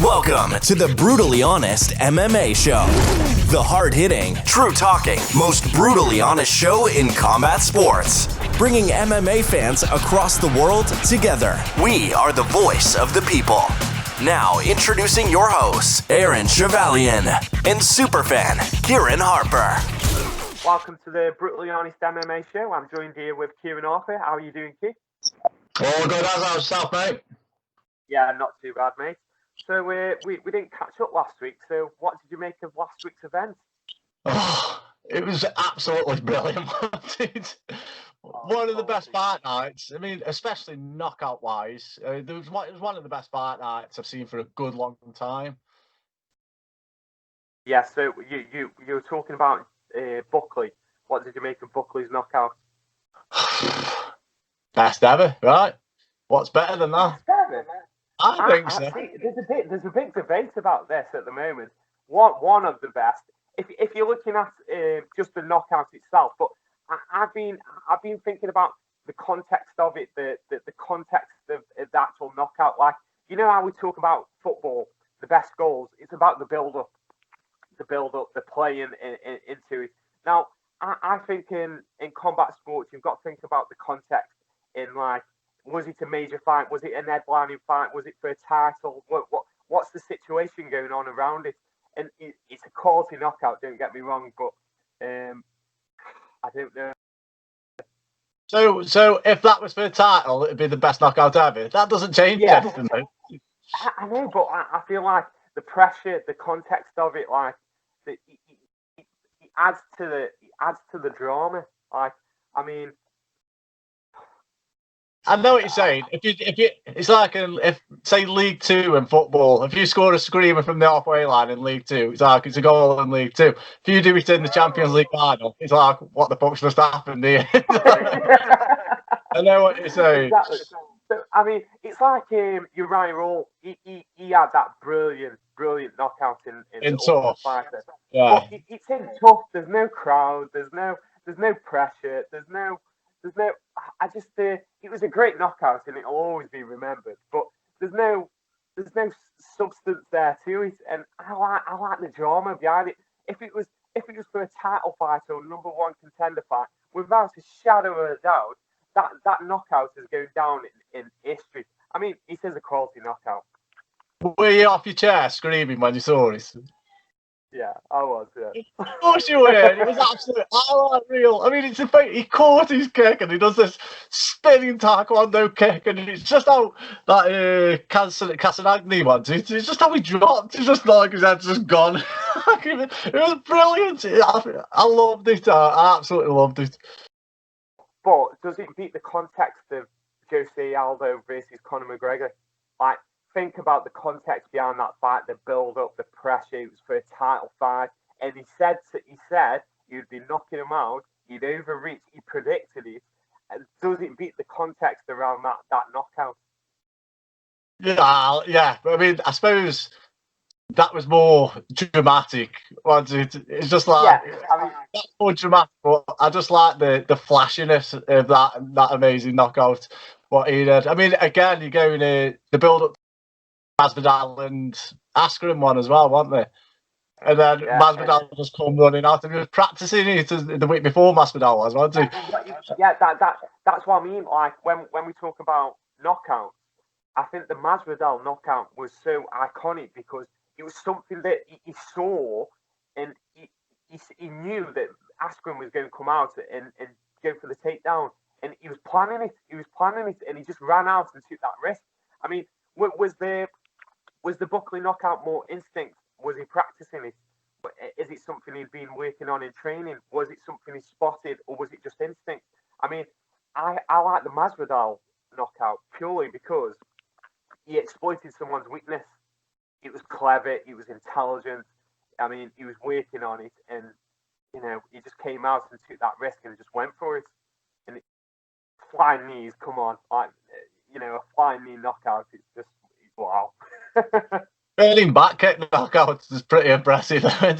Welcome to the Brutally Honest MMA Show. The hard-hitting, true-talking, most brutally honest show in combat sports. Bringing MMA fans across the world together. We are the voice of the people. Now, introducing your hosts, Aaron Chevalian and superfan, Kieran Harper. Welcome to the Brutally Honest MMA Show. I'm joined here with Kieran Harper. How are you doing, Keith? All good as yourself, mate. Yeah, not too bad, mate. So we didn't catch up last week, so what did you make of last week's event? Oh, it was absolutely brilliant, dude. One of the best fight nights. I mean, especially knockout-wise. It was one of the best fight nights I've seen for a good long time. Yeah, so you were talking about Buckley. What did you make of Buckley's knockout? Best ever, right? What's better than that? I think so. There's a big debate about this at the moment. One of the best, if you're looking at just the knockout itself, but I've been thinking about the context of it, the context of the actual knockout. Like, you know how we talk about football, the best goals. It's about the build-up, the play into it. Now, I think in combat sports, you've got to think about the context in, like, was it a major fight? Was it an headlining fight? Was it for a title? What's the situation going on around it? And it's a quality knockout, don't get me wrong, but I don't know. So if that was for a title, it'd be the best knockout ever. That doesn't change anything, though. I know, but I feel like the pressure, the context of it, like it adds to the drama. Like, I mean, I know what you're saying. It's like if say League Two in football, if you score a screamer from the halfway line in League Two, it's like it's a goal in League Two. If you do it in the Champions League final, it's like what the fuck's just happened here? I know what you're saying. Exactly. So, I mean, it's like Uriah Hall. He had that brilliant knockout in Tough. Fighter. Yeah. But it's in Tough. There's no crowd. There's no pressure. There's no. I just it was a great knockout and it'll always be remembered. But there's no substance there to it, and I like the drama behind it. If it was for a title fight or number one contender fight, without a shadow of a doubt, that knockout is going down in history. I mean, it is a quality knockout. Were you off your chair screaming when you saw it? Yeah, I was. Yeah. Of course you were. It was absolutely unreal. I mean, it's a fact. He caught his kick and he does this spinning taekwondo kick, and it's just how that Casanagni one. It's just how he dropped. It's just like his head's just gone. It was brilliant. I loved it. I absolutely loved it. But does it beat the context of Jose Aldo versus Conor McGregor? Like, think about the context behind that fight, the build-up, the pressure. It was for a title fight, and he said you'd be knocking him out. He'd overreach. He predicted it. And does it beat the context around that knockout? Yeah. I mean, I suppose that was more dramatic, wasn't it? It's just like that's more dramatic. But I just like the flashiness of that amazing knockout. What he did. I mean, again, you're going the build-up. Masvidal and Askren one as well, weren't they? And then Masvidal just come running out and he was practicing it the week before Masvidal was, wasn't he? Yeah, that's what I mean. Like when we talk about knockouts, I think the Masvidal knockout was so iconic because it was something that he saw, and he knew that Askren was going to come out and go for the takedown, and he was planning it, and he just ran out and took that risk. I mean, was the Buckley knockout more instinct? Was he practicing it? Is it something he'd been working on in training? Was it something he spotted, or was it just instinct? I mean, I like the Masvidal knockout purely because he exploited someone's weakness. It was clever. He was intelligent. I mean, he was working on it, and he just came out and took that risk and just went for it. And flying knees, come on, like a flying knee knockout. It's just wow. Burning back kick knockout is pretty impressive. When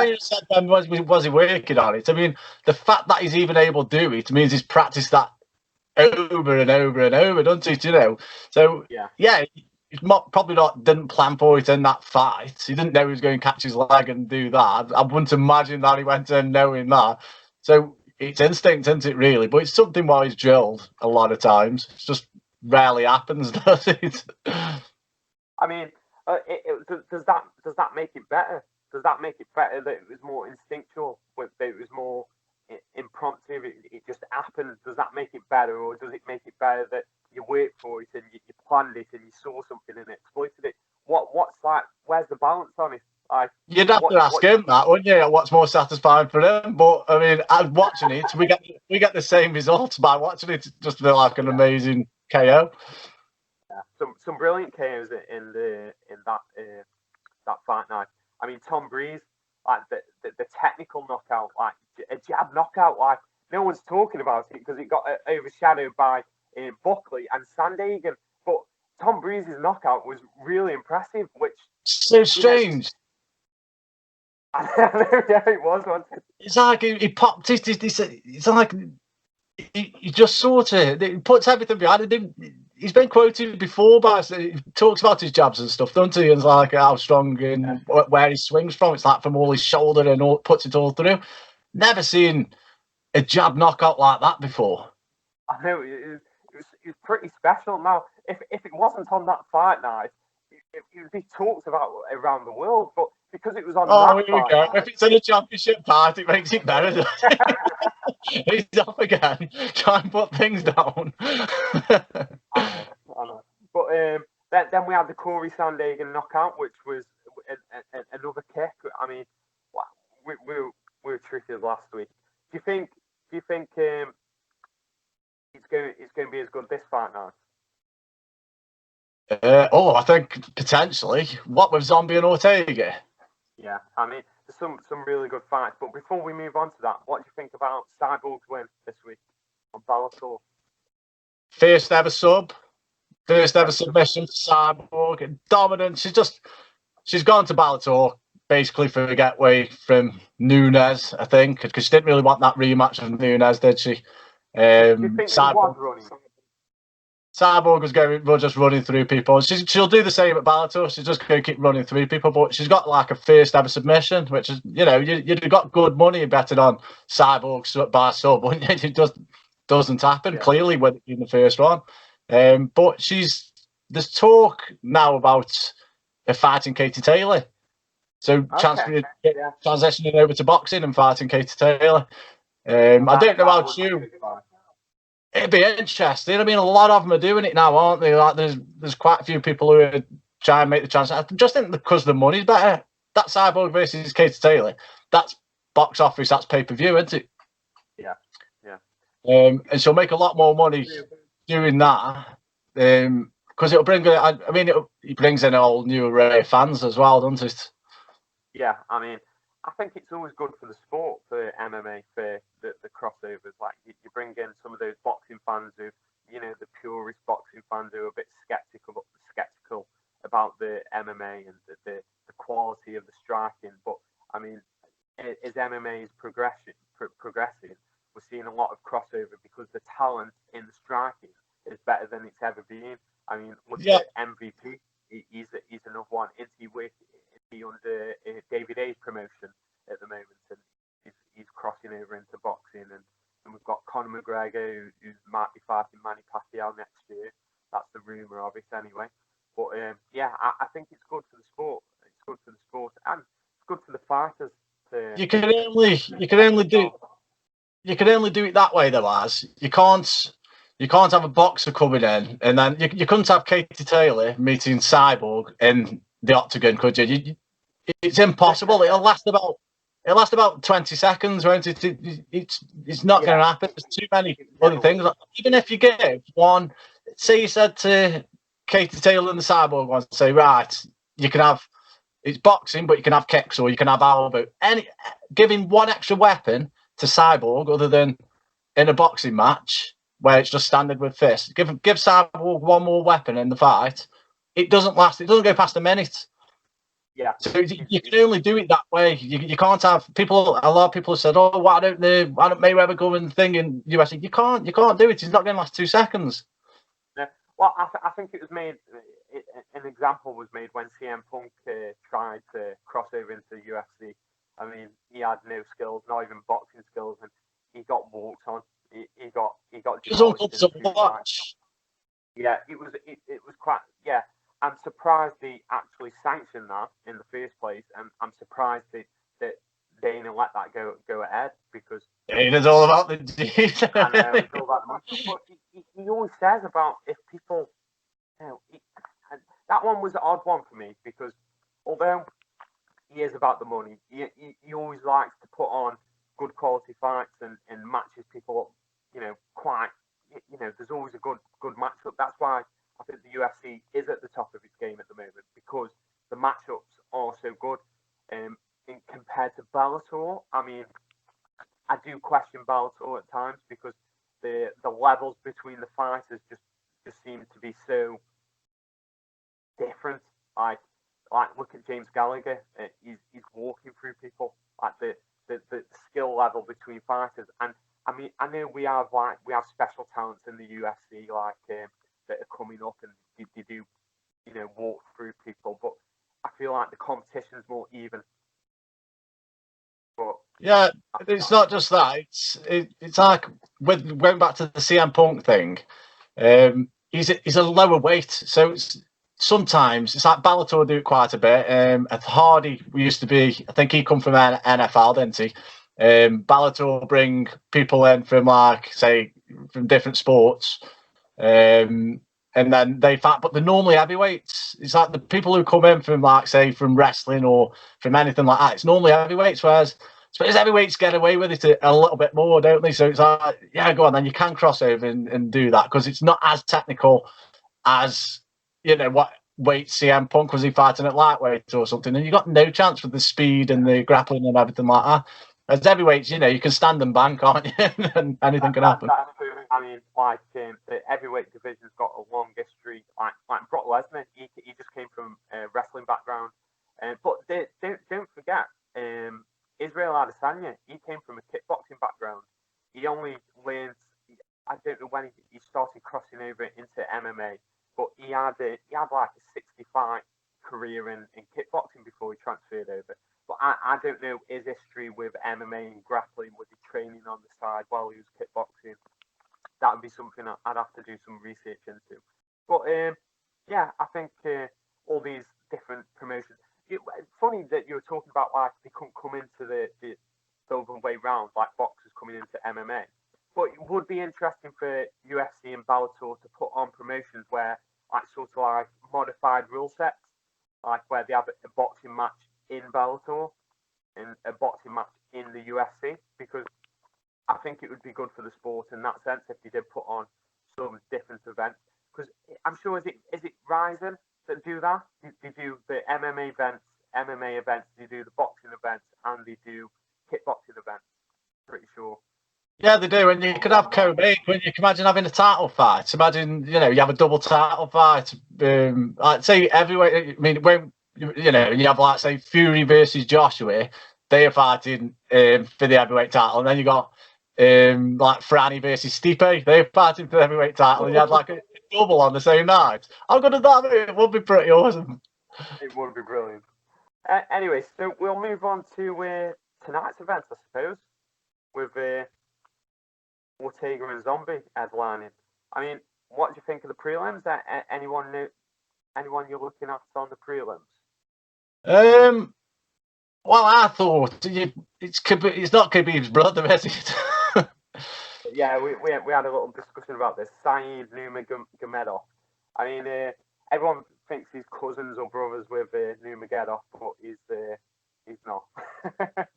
you said then, was he working on it? I mean, the fact that he's even able to do it means he's practiced that over and over and over, doesn't it? So yeah, probably didn't plan for it in that fight. He didn't know he was going to catch his leg and do that. I wouldn't imagine that he went in knowing that. So it's instinct, isn't it, really? But it's something where he's drilled a lot of times. It just rarely happens, does it? I mean, does that make it better? Does that make it better that it was more instinctual, that it was more impromptu, it just happened? Does that make it better, or does it make it better that you worked for it and you planned it and you saw something and exploited it? What's like? Where's the balance on it? Like, you'd have to ask him that, wouldn't you? What's more satisfying for him? But I mean, I'm watching it. We get the same results by watching it. Just feel like an amazing KO. Yeah, some brilliant KOs in that fight night. I mean, Tom Breeze, like the technical knockout, like a jab knockout, like no one's talking about it because it got overshadowed by Buckley and Sandhagen. But Tom Breeze's knockout was really impressive, which so strange. Yeah, it was. It's like he popped it. It's like he just sort of he puts everything behind it. He's been quoted before by he talks about his jabs and stuff, doesn't he? And like how strong and where he swings from. It's like from all his shoulder and puts it all through. Never seen a jab knockout like that before. I know it was pretty special. Now, if it wasn't on that fight night, it would be talked about around the world. But because it was on that here we go. If it's in a championship fight, it makes it better. He's off again. Try and put things down. I know. But then we had the Corey Sandhagen knockout, which was another kick. I mean, we were treated last week. Do you think it's going to be as good this fight now? I think potentially. What with Zombie and Ortega? Yeah, I mean, there's some really good fights. But before we move on to that, what do you think about Cyborg's win this week on Bellator? First ever sub. First ever submission for Cyborg. Dominant. She's gone to Bellator basically for a getaway from Nunes, I think, because she didn't really want that rematch of Nunes, did she? Cyborg was just running through people. She'll do the same at Bellator. She's just going to keep running through people, but she's got like a first ever submission, which is, you'd have got good money betting on Cyborg by sub, wouldn't you? It just doesn't happen, clearly, with it being the first one. But there's talk now about her fighting Katie Taylor. So transitioning over to boxing and fighting Katie Taylor. I don't know about you. It'd be interesting. I mean, a lot of them are doing it now, aren't they? Like, there's quite a few people who are trying to make the chance. I just think because the money's better. That Cyborg versus Katie Taylor, that's box office, that's pay-per-view, isn't it? Yeah. And she'll make a lot more money doing that. Because it'll bring, it brings in a whole new array of fans as well, doesn't it? Yeah, I mean, I think it's always good for the sport, for MMA, for the crossovers. Like, you bring in some of those boxing fans who, the purist boxing fans who are a bit skeptical about the MMA and the quality of the striking. But, I mean, as MMA is progressing, we're seeing a lot of crossover because the talent in the striking is better than it's ever been. I mean, look at MVP. He's another one. Is he under David A's promotion at the moment, and he's crossing over into boxing, and we've got Conor McGregor who might be fighting Manny Pacquiao next year. That's the rumor of it anyway. But I think it's good for the sport. It's good for the sport, and it's good for the fighters. You can only do it that way, though. As you can't have a boxer coming in, and then you couldn't have Katie Taylor meeting Cyborg in the octagon, could you? It's impossible. It'll last about 20 seconds, won't it? It's not going to happen. There's too many other things. Even if you give one, say you said to Katie Taylor and the Cyborg one, say, right, you can have, it's boxing, but you can have kicks or you can have elbow. Giving one extra weapon to Cyborg other than in a boxing match where it's just standard with fists. Give Cyborg one more weapon in the fight. It doesn't last. It doesn't go past a minute. Yeah. So you can only do it that way. You can't have people. A lot of people have said, "Oh, why don't Mayweather go and thing in USA?" You can't do it. It's not going to last 2 seconds. Yeah. Well, I think it was made an example was made when CM Punk tried to cross over into the UFC. I mean, he had no skills, not even boxing skills, and he got walked on. He got demolished in 2 fights. Yeah, it was quite. Yeah, I'm surprised they actually sanctioned that in the first place, and I'm surprised that they didn't let that go ahead because it's all about the dude. I know it's all about the money. But he always says about if people, that one was an odd one for me because although he is about the money, he always likes to put on good quality fights and matches people up, quite. There's always a good matchup. That's why I think the UFC is at the top of its game at the moment because the matchups are so good. Compared to Bellator, I mean, I do question Bellator at times because the levels between the fighters just seem to be so different. Like look at James Gallagher. He's walking through people. Like the skill level between fighters. And I mean, I know we have special talents in the UFC that are coming up and they do walk through people. But I feel like the competition's more even. But yeah, it's not just that. It's like with going back to the CM Punk thing. He's a lower weight, so sometimes it's like Bellator do it quite a bit. Hardy used to be, I think he come from NFL, didn't he? Bellator bring people in from from different sports, and then they fight, but they're normally heavyweights. It's like the people who come in from from wrestling or from anything like that. It's normally heavyweights, whereas heavyweights get away with it a little bit more, don't they? So it's like, yeah, go on, then you can cross over and do that because it's not as technical as what weight CM Punk was he fighting at lightweight or something, and you got no chance with the speed and the grappling and everything like that. As heavyweights, you can stand and bank, can't you? And anything can happen. That's true. I mean, the heavyweight division's got a long history. Like Brock Lesnar, he just came from a wrestling background, but don't forget, Israel Adesanya, he came from a kickboxing background. He only learned, I don't know when he started crossing over into MMA, but he had like a 65 career in kickboxing before he transferred over. But I don't know his history with MMA and grappling. Was he training on the side while he was kickboxing? That would be something I'd have to do some research into. But yeah, I think all these different promotions. It's funny that you were talking about they couldn't come into the other way round, like boxers coming into MMA. But it would be interesting for UFC and Bellator to put on promotions where sort of modified rule sets, like where they have a boxing match in Bellator and a boxing match in the UFC, because I think it would be good for the sport in that sense if they did put on some different events. Because I'm sure is it Ryzen that do that? They do the MMA events, they do the boxing events, and they do kickboxing events. Pretty sure. Yeah, they do, and you could have co-main. When you can imagine having a title fight, imagine you have a double title fight. I'd say heavyweight. I mean, when you have say Fury versus Joshua, they are fighting for the heavyweight title, and then you got Franny versus Stipe, they're fighting for the heavyweight title, and you had a double on the same night. How good would that be? It would be pretty awesome. It would be brilliant. Anyway, so we'll move on to tonight's event, I suppose, with Ortega and Zombie headlining. I mean, what do you think of the prelims? Anyone you're looking at on the prelims? Well, I thought it's not Khabib's brother, is it? Yeah, we had a little discussion about this. Saeed Nurmagomedov. I mean, everyone thinks he's cousins or brothers with Nurmagomedov, but he's not.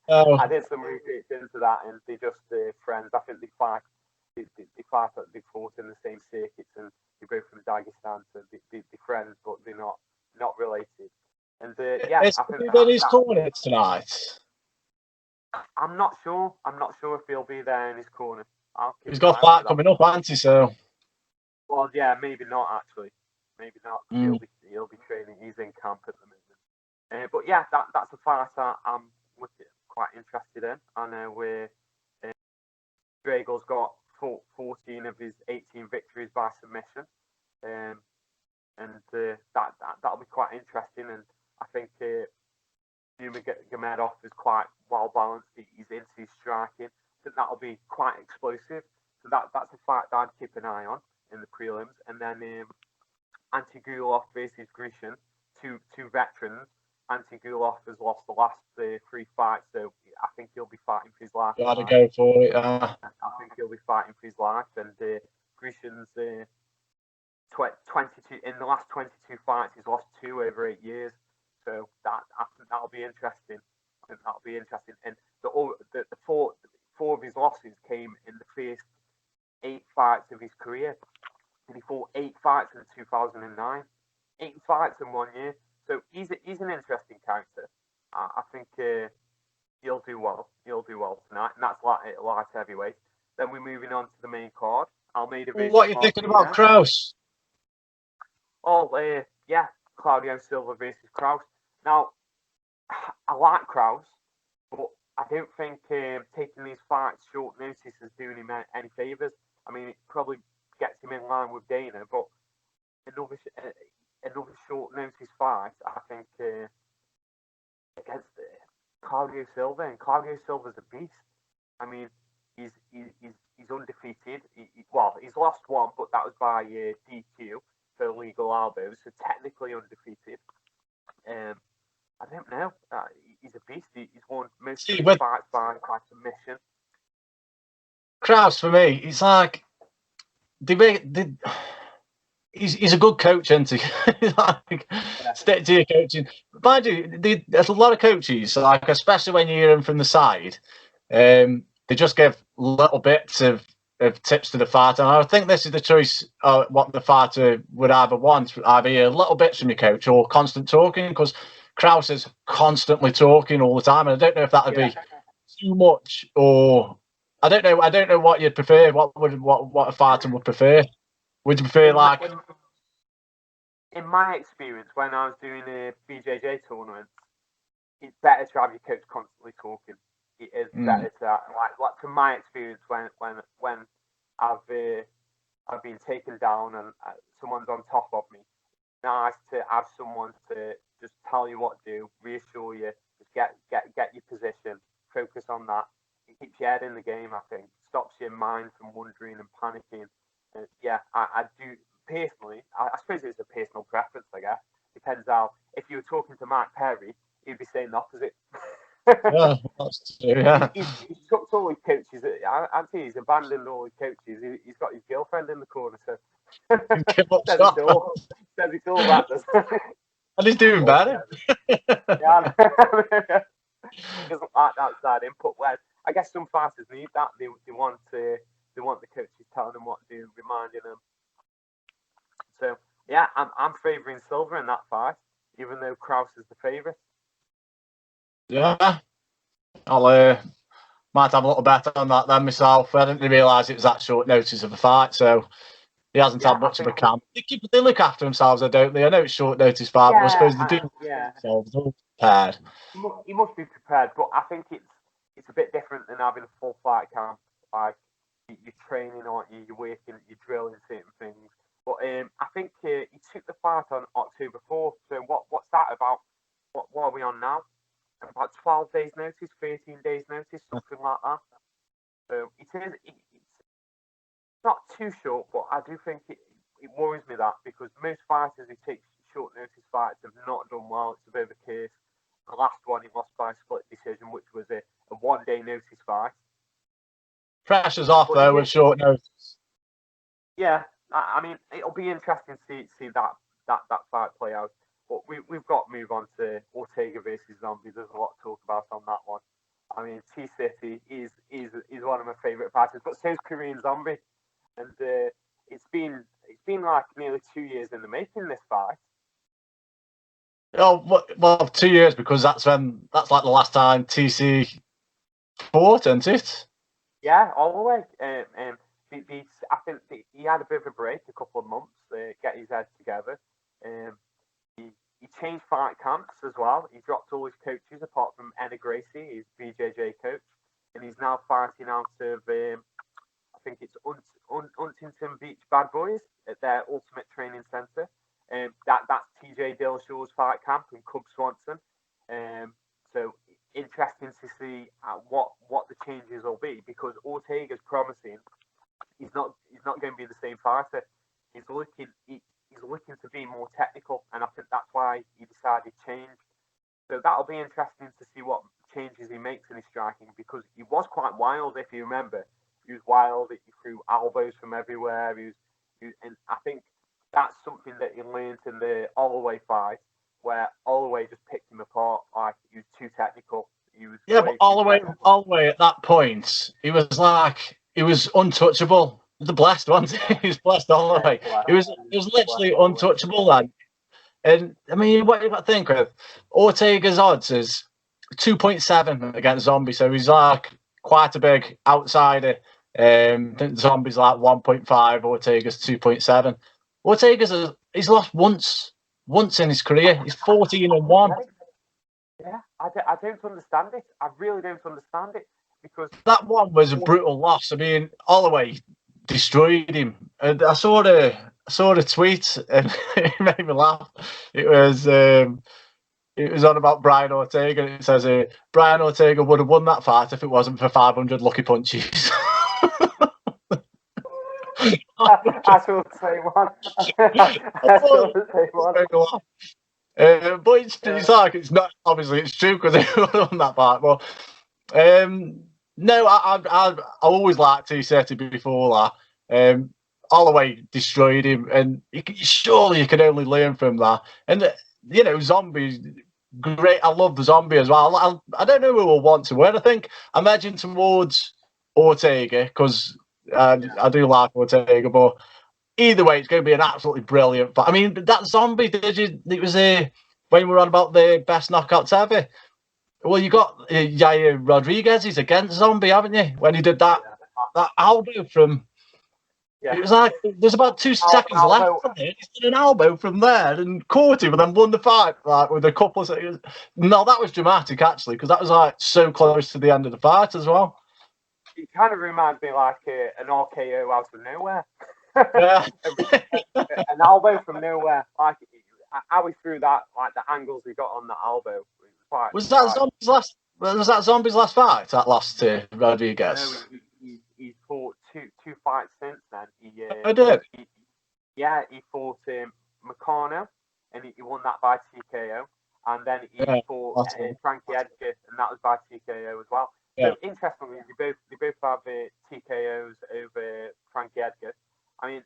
Oh. I did some research into that, and they're just friends. I think they fought in the same circuits, and they're both from Dagestan, so they're friends, but they're not related. And yeah, I think in his corner tonight. I'm not sure. I'm not sure if he'll be there in his corner. He's got a fight coming up, hasn't he? So. Well, yeah, maybe not actually. Maybe not. He'll be training. He's in camp at the moment. But yeah, that's a fight I'm quite interested in. I know where Drago's got 14 of his 18 victories by submission. and that'll be quite interesting. And I think Nurmagomedov is quite well balanced. He's into his striking. I think that'll be quite explosive. So that's a fight that I'd keep an eye on in the prelims. And then Antigulov versus Grisham, two veterans. Antigulov has lost the last 3 fights, so I think he'll be fighting for his life. Gotta go for it. I think he'll be fighting for his life. And Grisham's 22 in the last 22 fights, he's lost 2 over 8 years. So I think that'll be interesting. And the four of his losses came in the first 8 fights of his career. And he fought 8 fights in 2009. 8 fights in 1 year. So he's an interesting character. I think he'll do well. He'll do well tonight, and that's light heavyweight. Then we're moving on to the main card. Almeida versus what are you thinking about Kraus? Oh, yeah, Claudio Silva versus Kraus. Now, I like Kraus, but I don't think taking these fights short notice is doing him any favours. I mean, it probably gets him in line with Dana, but another short notice fight, I think, against Claudio Silva, and Claudio Silva's a beast. I mean, he's undefeated. He's lost 1, but that was by DQ for illegal elbows, so technically undefeated. I don't know. He's a beast. He's won most of his fights by submission. Kraus, for me, it's like he's a good coach, isn't he? Like, stick to your coaching. Mind you, there's a lot of coaches, like especially when you hear them from the side, they just give little bits of tips to the fighter. And I think this is the choice of what the fighter would either want, either hear little bits from your coach or constant talking, because Kraus is constantly talking all the time. And I don't know if that would be too much, or I don't know what you'd prefer. What a fighter would prefer? Would you prefer like? In my experience, when I was doing a BJJ tournament, it's better to have your coach constantly talking. It is better to like from my experience when I've been taken down and someone's on top of me. Nice to have someone to just tell you what to do, reassure you, just get your position, focus on that. It keeps your head in the game. I think stops your mind from wondering and panicking. I do personally. I suppose it's a personal preference. I guess depends how. If you were talking to Mike Perry, he'd be saying the opposite. Yeah, that's true. Yeah, he's chucked all his coaches. I'd say he's abandoned all his coaches. He's got his girlfriend in the corner, so says it all that does. And he's doing better. Yeah, he doesn't like that side input. Where I guess some fighters need that. They want the coaches telling them what to do, reminding them. So yeah, I'm favouring Silva in that fight, even though Kraus is the favourite. Yeah, I'll might have a little bet on that then myself. I didn't realise it was that short notice of a fight, so he hasn't had much of a camp. They look after themselves, don't they? I know it's short notice fight, but I suppose they do. Yeah, themselves. They're all prepared. He must be prepared, but I think it's a bit different than having a full fight camp. Like you're training, aren't you? You're working, you're drilling certain things. But I think he took the fight on October 4th. So what's that about? What are we on now? About 12 days notice, 13 days notice, something like that. So it's not too short, but I do think it worries me that because most fighters who take short notice fights have not done well. It's a bit of a case. The last one he lost by a split decision, which was a 1 day notice fight. Pressure's off though with short notice. Yeah, I mean it'll be interesting to see that fight play out. But we've got to move on to Ortega versus Zombie. There's a lot to talk about on that one. I mean, T-City is one of my favourite fighters, but so's Korean Zombie. And it's been like nearly 2 years in the making, this fight. Oh, well, 2 years because that's like the last time TC fought, isn't it? Yeah, all the way. I think he had a bit of a break, a couple of months, get his head together. He changed fight camps as well. He dropped all his coaches apart from Enna Gracie, his BJJ coach, and he's now fighting out of I think it's Huntington Beach Bad Boys at their Ultimate Training Centre. That's TJ Dillashaw's fight camp and Cub Swanson. So interesting to see what the changes will be, because Ortega's promising. He's not going to be the same fighter. He's looking to be more technical, and I think that's why he decided change. So that'll be interesting to see what changes he makes in his striking, because he was quite wild, if you remember. He was wild. He threw elbows from everywhere. And I think that's something that he learned in the Holloway fight, where Holloway just picked him apart. Like, he was too technical. But Holloway at that point, he was untouchable. The blessed one, he was blessed Holloway. He was literally untouchable then. And I mean, what you got to think of, Ortega's odds is 2.7 against Zombie, so he's like quite a big outsider. I think Zombie's like 1.5, Ortega's 2.7. He's lost once in his career. He's 14-1. Yeah, I don't understand it. I really don't understand it, because that one was a brutal loss. I mean, Holloway destroyed him. And I saw the tweet, and it made me laugh. It was on about Brian Ortega, and it says Brian Ortega would have won that fight if it wasn't for 500 lucky punches. I saw the same one. I saw the same one. But it's like, it's not, obviously it's true because he won that part. But no, I always liked T-Seti before that. Holloway destroyed him, and surely you can only learn from that. And Zombie, great. I love the Zombie as well. I don't know who will want to win. I think I'm edging towards Ortega, because I do like Ortega, but either way, it's going to be an absolutely brilliant fight. I mean, that Zombie, it was when we were on about the best knockouts ever. Well, you got Yair Rodriguez. He's against Zombie, haven't you? When he did that elbow from, it was like there's about 2 seconds left from it. He did an elbow from there and caught him, and then won the fight like with a couple of seconds. No, that was dramatic actually, because that was like so close to the end of the fight as well. It kind of reminds me like an RKO out of nowhere. An elbow from nowhere. Like how he threw that, like the angles he got on the elbow. Was that Zombie's last fight? That lost to Rodriguez. No, he fought two fights since then. I did. He fought Meccano, and he won that by TKO. And then he fought Frankie Edgar, and that was by TKO as well. Yeah. So interestingly, they both have TKOs over Frankie Edgar. I mean,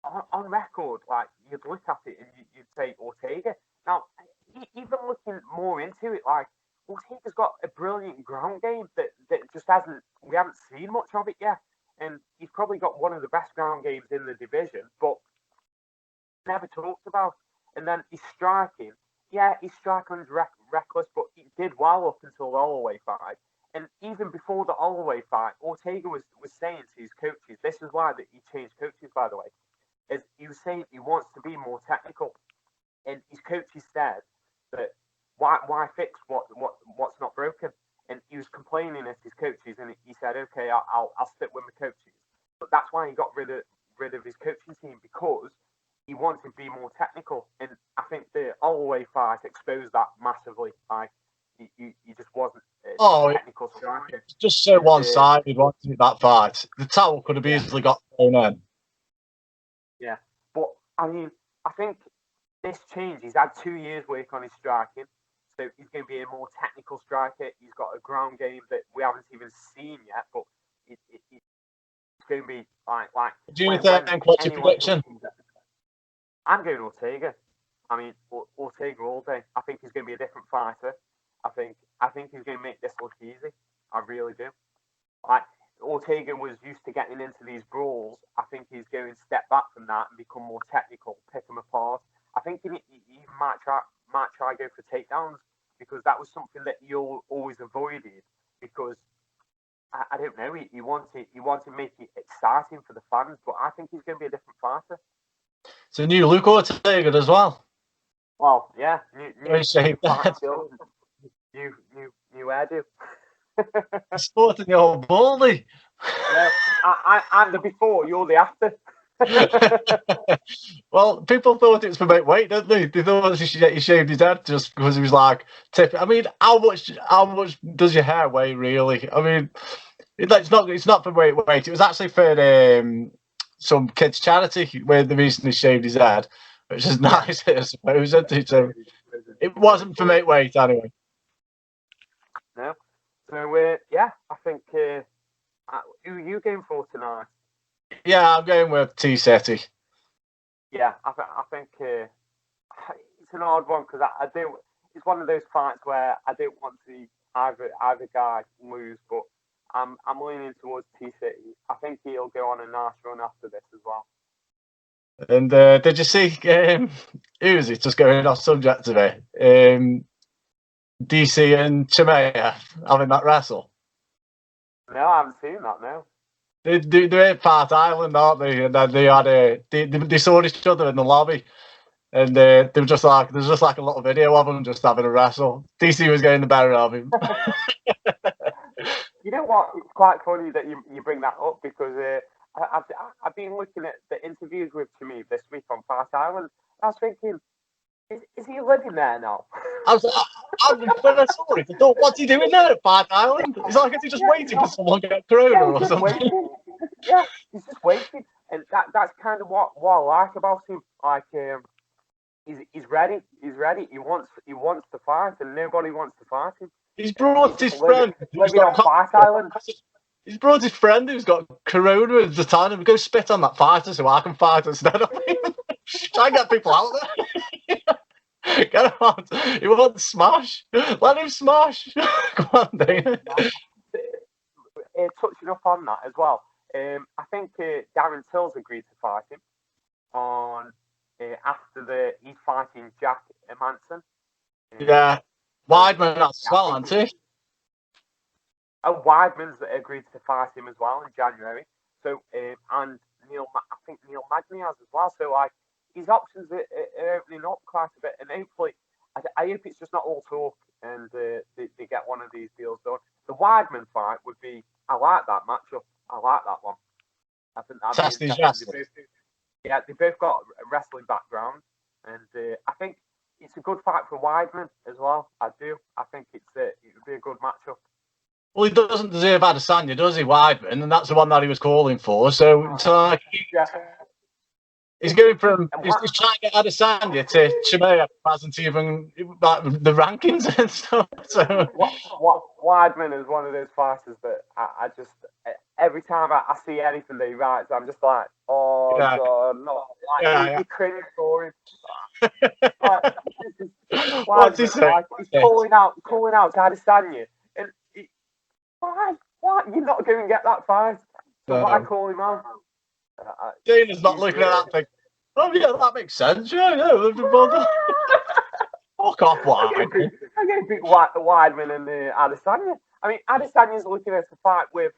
on record, like, you'd look at it and you'd say Ortega. Now, even looking more into it, like, Ortega's got a brilliant ground game that just we haven't seen much of it yet. And he's probably got one of the best ground games in the division, but never talked about. And then his striking, his striking's reckless, but he did well up until the Holloway fight. And even before the Holloway fight, Ortega was saying to his coaches, this is why that he changed coaches, by the way, is he was saying he wants to be more technical. And his coaches said that why fix what's not broken? And he was complaining at his coaches, and he said, okay, I'll stick with my coaches. But that's why he got rid of his coaching team, because he wanted to be more technical. And I think the Holloway fight exposed that massively. Like, he just wasn't a technical striker. It's just so one-sided, wasn't it, that fight? The towel could have easily got thrown in. Yeah, but I mean, I think this change, he's had 2 years work on his striking, so he's going to be a more technical striker. He's got a ground game that we haven't even seen yet, but it's going to be like. Do you think? What's your prediction? I'm going Ortega. I mean, Ortega all day. I think he's going to be a different fighter. I think he's going to make this look easy. I really do. Like, Ortega was used to getting into these brawls. I think he's going to step back from that and become more technical, pick them apart. I think he might try go for takedowns, because that was something that he always avoided, because I don't know, he wanted to make it exciting for the fans, but I think he's going to be a different fighter. It's a new Luke Ortega as well. Well, yeah, new hairdo. Sporting the old baldy. Yeah, I'm the before, you're the after. Well, people thought it was for make weight, didn't they? They thought he shaved his head just because he was like tipping. I mean, how much does your hair weigh really? I mean, it's not for weight. It was actually for some kids' charity where the reason he shaved his head, which is nice, I suppose, isn't it? So it wasn't for make weight anyway. No. So yeah, I think who are you going for tonight? Yeah, I'm going with T-City. Yeah, I think it's an odd one because I do. It's one of those fights where I don't want to see either guy lose, but I'm leaning towards T-City. I think he'll go on a nice run after this as well. And did you see who was it? Just going off subject today. DC and Chimaev having that wrestle. No, I haven't seen that. No. They're at Part Island, aren't they? And then they had they saw each other in the lobby, and they were just like there's just like a little video of them just having a wrestle. DC was getting the better of him. You know what? It's quite funny that you bring that up because I've been looking at the interviews with Chimaev this week on Part Island. I was thinking, is he living there now? When I saw it, I thought, what's he doing there at Part Island? It's like, is he just waiting for someone to get corona or something? Yeah, he's just waiting, and that's kind of what I like about him. Like, he's ready. He's ready. He wants to fight, and nobody wants to fight him. He's brought his friend. Living on Fight Island. He's brought his friend who's got corona at the time, and go spit on that fighter so I can fight instead of him. Try and get people out there. Get on. He wants to smash. Let him smash. Come on, Dana. Touching up on that as well. I think Darren Till's agreed to fight him on after he's fighting Jack Manson. Yeah, Weidman as well, hasn't he? Weidman's agreed to fight him as well in January. So and I think Neil Magny has as well. So like his options are opening up quite a bit, and hopefully, I hope it's just not all talk and they get one of these deals done. The Weidman fight would be. I like that matchup. I like that one. I think that'd be interesting. They both got a wrestling background, and I think it's a good fight for Weidman as well. I do. I think it would be a good matchup. Well, he doesn't deserve Adesanya, does he, Weidman? And that's the one that he was calling for. So like, he's going from he's trying to get Adesanya to Chimaev, hasn't even the rankings and stuff. So Weidman is one of those fighters that I just every time I see anything that he writes, I'm just like, oh yeah. God, not like he cringe for him. What's he saying? Like, he's calling out to Adesanya, and why you're not going to get that fight? So why call him out? Dana's not looking at that thing. Oh yeah, that makes sense. Yeah. Fuck off, Weidman. I'm going to pick Weidman and Adesanya. I mean, Adesanya's looking at a fight with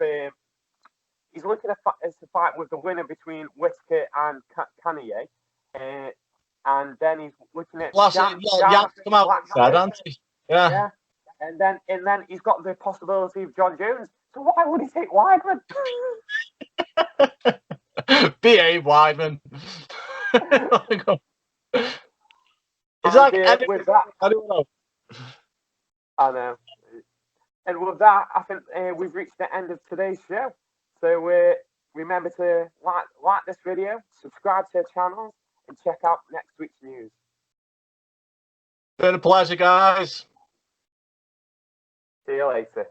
he's looking at a fight with the winner between Whittaker and Kanye, and then he's looking at Jack come out said, hasn't he? Yeah. And then he's got the possibility of John Jones. So why would he take Weidman? Behave, Weidman. Is with that, I don't know. I know. And with that, I think we've reached the end of today's show. So remember to like this video, subscribe to the channel, and check out next week's news. Been a pleasure, guys. See you later.